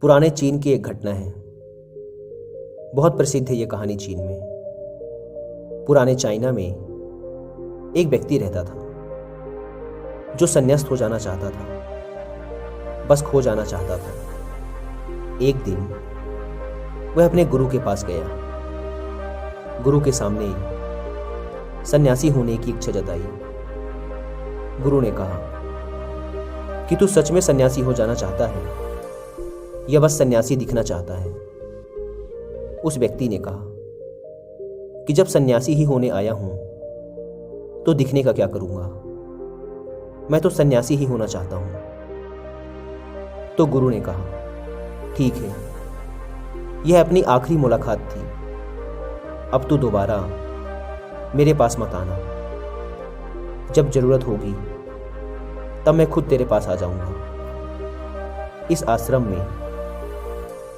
पुराने चीन की एक घटना है। बहुत प्रसिद्ध है ये कहानी चीन में। पुराने चाइना में एक व्यक्ति रहता था जो संन्यास्त हो जाना चाहता था, बस खो जाना चाहता था। एक दिन वह अपने गुरु के पास गया। गुरु के सामने सन्यासी होने की इच्छा जताई। गुरु ने कहा कि तू सच में सन्यासी हो जाना चाहता है या बस सन्यासी दिखना चाहता है? उस व्यक्ति ने कहा कि जब सन्यासी ही होने आया हूं तो दिखने का क्या करूंगा, मैं तो सन्यासी ही होना चाहता हूं। तो गुरु ने कहा ठीक है, यह अपनी आखिरी मुलाकात थी, अब तू दोबारा मेरे पास मत आना। जब जरूरत होगी तब मैं खुद तेरे पास आ जाऊंगा। इस आश्रम में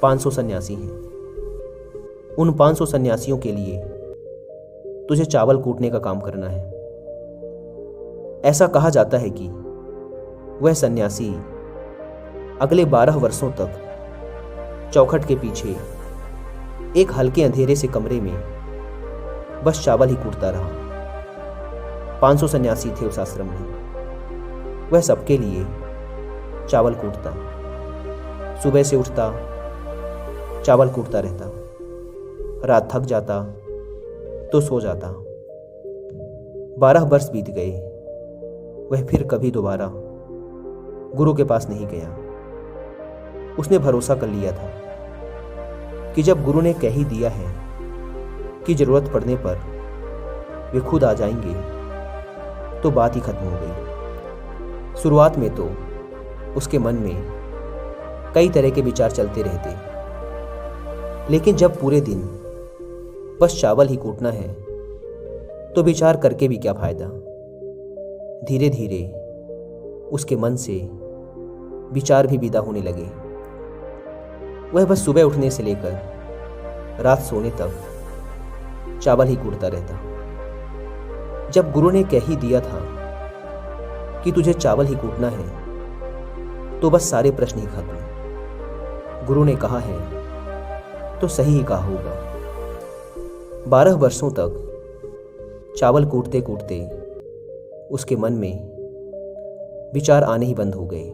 500 सन्यासी हैं। उन 500 सन्यासियों के लिए तुझे चावल कूटने का काम करना है। ऐसा कहा जाता है कि वह सन्यासी अगले 12 वर्षों तक चौखट के पीछे एक हल्के अंधेरे से कमरे में बस चावल ही कूटता रहा। 500 सन्यासी थे उस आश्रम में। वह सबके लिए चावल कूटता, सुबह से उठता, चावल कूटता रहता, रात थक जाता तो सो जाता। 12 वर्ष बीत गए। वह फिर कभी दोबारा गुरु के पास नहीं गया। उसने भरोसा कर लिया था कि जब गुरु ने कह ही दिया है कि जरूरत पड़ने पर वे खुद आ जाएंगे तो बात ही खत्म हो गई। शुरुआत में तो उसके मन में कई तरह के विचार चलते रहते, लेकिन जब पूरे दिन बस चावल ही कूटना है तो विचार करके भी क्या फायदा। धीरे धीरे उसके मन से विचार भी विदा होने लगे। वह बस सुबह उठने से लेकर रात सोने तक चावल ही कूटता रहता। जब गुरु ने कह ही दिया था कि तुझे चावल ही कूटना है तो बस सारे प्रश्न ही खत्म। गुरु ने कहा है तो सही ही कहा होगा। 12 वर्षों तक चावल कूटते कूटते उसके मन में विचार आने ही बंद हो गए।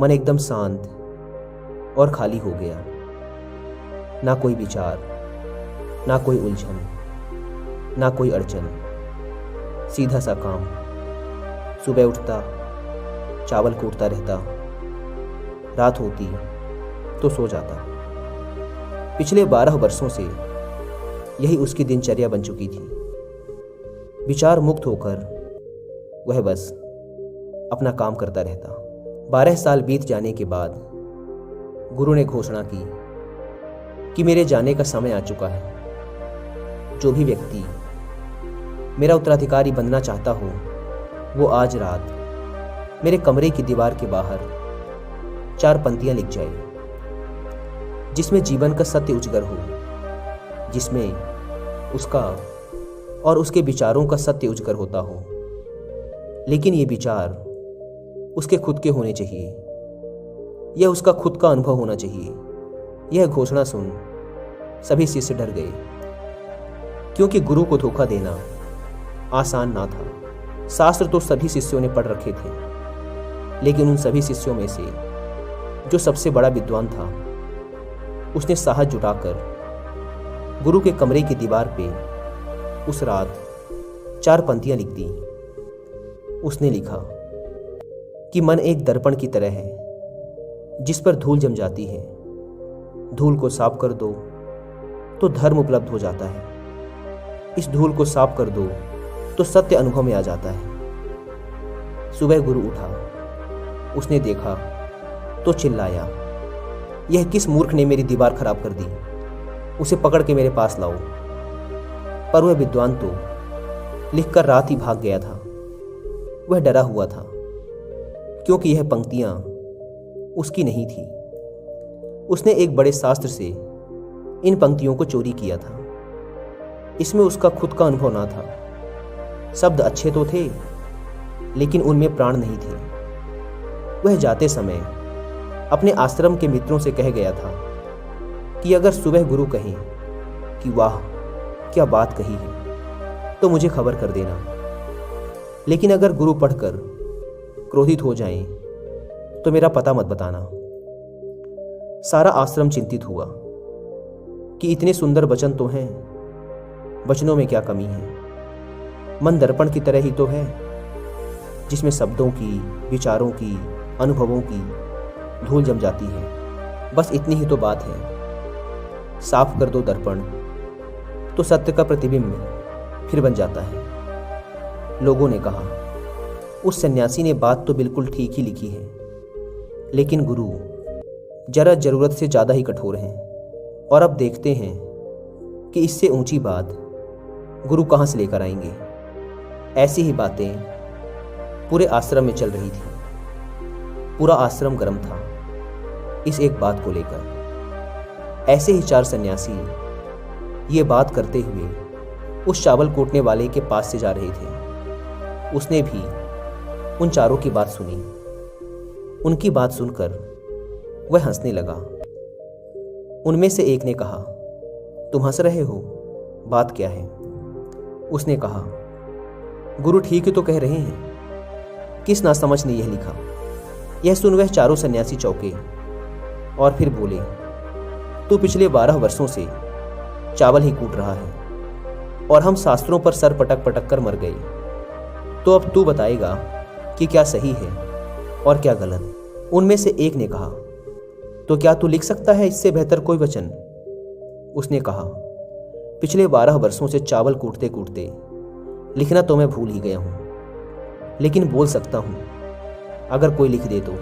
मन एकदम शांत और खाली हो गया। ना कोई विचार, ना कोई उलझन, ना कोई अड़चन। सीधा सा काम। सुबह उठता, चावल कूटता रहता, रात होती तो सो जाता। पिछले 12 वर्षों से यही उसकी दिनचर्या बन चुकी थी। विचार मुक्त होकर वह बस अपना काम करता रहता। 12 साल बीत जाने के बाद गुरु ने घोषणा की कि मेरे जाने का समय आ चुका है। जो भी व्यक्ति मेरा उत्तराधिकारी बनना चाहता हो वो आज रात मेरे कमरे की दीवार के बाहर 4 पंक्तियां लिख जाए, जिसमें जीवन का सत्य उजागर हो, जिसमें उसका और उसके विचारों का सत्य उजागर होता हो। लेकिन ये विचार उसके खुद के होने चाहिए। यह उसका खुद का अनुभव होना चाहिए। यह घोषणा सुन सभी शिष्य डर गए, क्योंकि गुरु को धोखा देना आसान ना था। शास्त्र तो सभी शिष्यों ने पढ़ रखे थे, लेकिन उन सभी शिष्यों में से जो सबसे बड़ा विद्वान था उसने साहस जुटाकर गुरु के कमरे की दीवार पे उस रात 4 पंक्तियां लिख दी। उसने लिखा कि मन एक दर्पण की तरह है जिस पर धूल जम जाती है। धूल को साफ कर दो तो धर्म उपलब्ध हो जाता है। इस धूल को साफ कर दो तो सत्य अनुभव में आ जाता है। सुबह गुरु उठा, उसने देखा तो चिल्लाया, यह किस मूर्ख ने मेरी दीवार खराब कर दी, उसे पकड़ के मेरे पास लाओ। पर वह विद्वान तो लिखकर रात ही भाग गया था। वह डरा हुआ था, क्योंकि यह पंक्तियां उसकी नहीं थी। उसने एक बड़े शास्त्र से इन पंक्तियों को चोरी किया था। इसमें उसका खुद का अनुभव ना था। शब्द अच्छे तो थे, लेकिन उनमें प्राण नहीं थे। वह जाते समय अपने आश्रम के मित्रों से कह गया था कि अगर सुबह गुरु कहें कि वाह क्या बात कही है तो मुझे खबर कर देना, लेकिन अगर गुरु पढ़कर क्रोधित हो जाएं तो मेरा पता मत बताना। सारा आश्रम चिंतित हुआ कि इतने सुंदर वचन तो हैं, वचनों में क्या कमी है। मन दर्पण की तरह ही तो है, जिसमें शब्दों की, विचारों की, अनुभवों की धूल जम जाती है। बस इतनी ही तो बात है। साफ कर दो दर्पण तो सत्य का प्रतिबिंब फिर बन जाता है। लोगों ने कहा, उस सन्यासी ने बात तो बिल्कुल ठीक ही लिखी है, लेकिन गुरु जरा जरूरत से ज़्यादा ही कठोर हैं। और अब देखते हैं कि इससे ऊंची बात गुरु कहाँ से लेकर आएंगे। ऐसी ही बातें पूरे आश्रम में चल रही थी। पूरा आश्रम गर्म था इस एक बात को लेकर। ऐसे ही 4 सन्यासी ये बात करते हुए उस चावल कूटने वाले के पास से जा रहे थे। उसने भी उन चारों की बात सुनी। उनकी बात सुनकर वह हंसने लगा। उनमें से एक ने कहा, तुम हंस रहे हो, बात क्या है? उसने कहा, गुरु ठीक ही तो कह रहे हैं, किस नासमझ ने यह लिखा। यह सुन वह चारों सन्यासी चौंके और फिर बोले, तू पिछले 12 वर्षों से चावल ही कूट रहा है और हम शास्त्रों पर सर पटक पटक कर मर गए, तो अब तू बताएगा कि क्या सही है और क्या गलत। उनमें से एक ने कहा, तो क्या तू लिख सकता है इससे बेहतर कोई वचन? उसने कहा, पिछले 12 वर्षों से चावल कूटते कूटते लिखना तो मैं भूल ही गया हूं, लेकिन बोल सकता हूं अगर कोई लिख दे तो।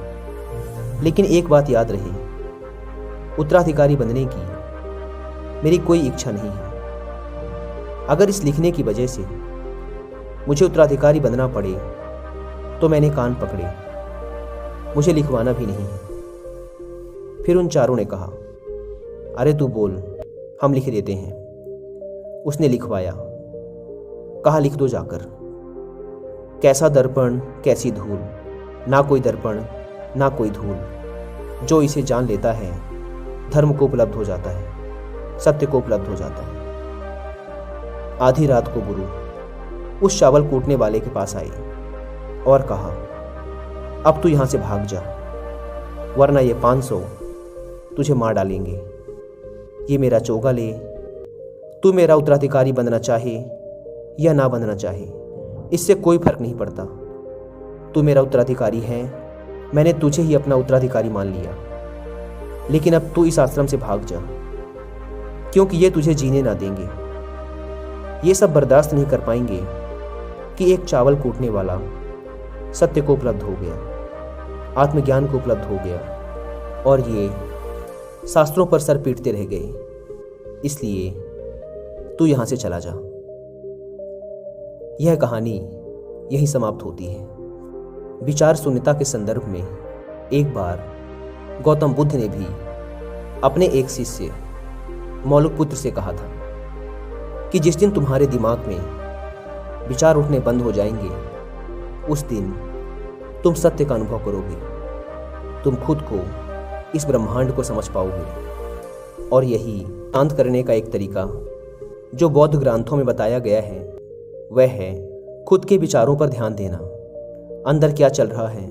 लेकिन एक बात याद रहे, उत्तराधिकारी बनने की मेरी कोई इच्छा नहीं है। अगर इस लिखने की वजह से मुझे उत्तराधिकारी बनना पड़े तो मैंने कान पकड़े, मुझे लिखवाना भी नहीं है। फिर उन चारों ने कहा, अरे तू बोल, हम लिख देते हैं। उसने लिखवाया। कहा, लिख दो जाकर। कैसा दर्पण कैसी धूल, ना कोई दर्पण ना कोई धूल, जो इसे जान लेता है धर्म को उपलब्ध हो जाता है, सत्य को उपलब्ध हो जाता है। आधी रात को गुरु उस चावल कूटने वाले के पास आए और कहा, अब तू यहां से भाग जा, वरना ये 500 तुझे मार डालेंगे। ये मेरा चोगा ले, तू मेरा उत्तराधिकारी बनना चाहे या ना बनना चाहे, इससे कोई फर्क नहीं पड़ता। तू मेरा उत्तराधिकारी है, मैंने तुझे ही अपना उत्तराधिकारी मान लिया। लेकिन अब तू इस आश्रम से भाग जा, क्योंकि ये तुझे जीने ना देंगे। ये सब बर्दाश्त नहीं कर पाएंगे कि एक चावल कूटने वाला सत्य को उपलब्ध हो गया, आत्मज्ञान को उपलब्ध हो गया, और ये शास्त्रों पर सर पीटते रह गए। इसलिए तू यहां से चला जा। यह कहानी यहीं समाप्त होती है। विचार शून्यता के संदर्भ में एक बार गौतम बुद्ध ने भी अपने एक शिष्य मौलिकपुत्र से कहा था कि जिस दिन तुम्हारे दिमाग में विचार उठने बंद हो जाएंगे, उस दिन तुम सत्य का अनुभव करोगे, तुम खुद को, इस ब्रह्मांड को समझ पाओगे। और यही शांत करने का एक तरीका जो बौद्ध ग्रंथों में बताया गया है, वह है खुद के विचारों पर ध्यान देना। अंदर क्या चल रहा है,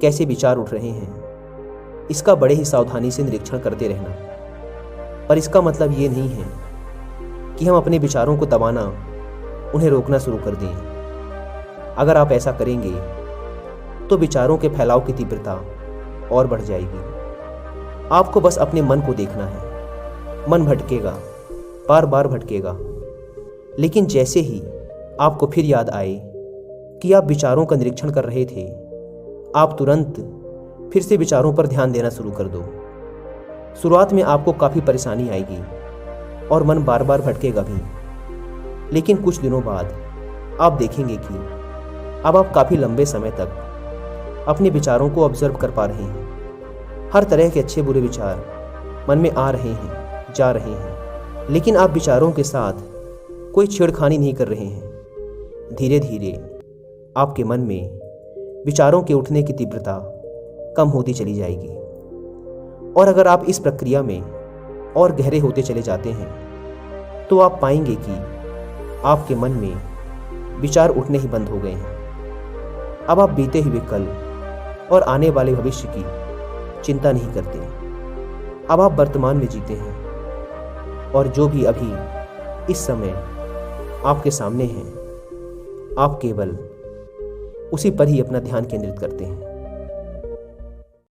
कैसे विचार उठ रहे हैं, इसका बड़े ही सावधानी से निरीक्षण करते रहना। पर इसका मतलब ये नहीं है कि हम अपने विचारों को दबाना, उन्हें रोकना शुरू कर दें। अगर आप ऐसा करेंगे तो विचारों के फैलाव की तीव्रता और बढ़ जाएगी। आपको बस अपने मन को देखना है। मन भटकेगा, बार बार भटकेगा, लेकिन जैसे ही आपको फिर याद आए कि आप विचारों का निरीक्षण कर रहे थे, आप तुरंत फिर से विचारों पर ध्यान देना शुरू कर दो। शुरुआत में आपको काफ़ी परेशानी आएगी और मन बार बार भटकेगा भी, लेकिन कुछ दिनों बाद आप देखेंगे कि अब आप काफ़ी लंबे समय तक अपने विचारों को ऑब्जर्व कर पा रहे हैं। हर तरह के अच्छे बुरे विचार मन में आ रहे हैं, जा रहे हैं, लेकिन आप विचारों के साथ कोई छेड़खानी नहीं कर रहे हैं। धीरे धीरे आपके मन में विचारों के उठने की तीव्रता कम होती चली जाएगी। और अगर आप इस प्रक्रिया में और गहरे होते चले जाते हैं तो आप पाएंगे कि आपके मन में विचार उठने ही बंद हो गए हैं। अब आप बीते हुए कल और आने वाले भविष्य की चिंता नहीं करते। अब आप वर्तमान में जीते हैं और जो भी अभी इस समय आपके सामने है, आप केवल उसी पर ही अपना ध्यान केंद्रित करते हैं।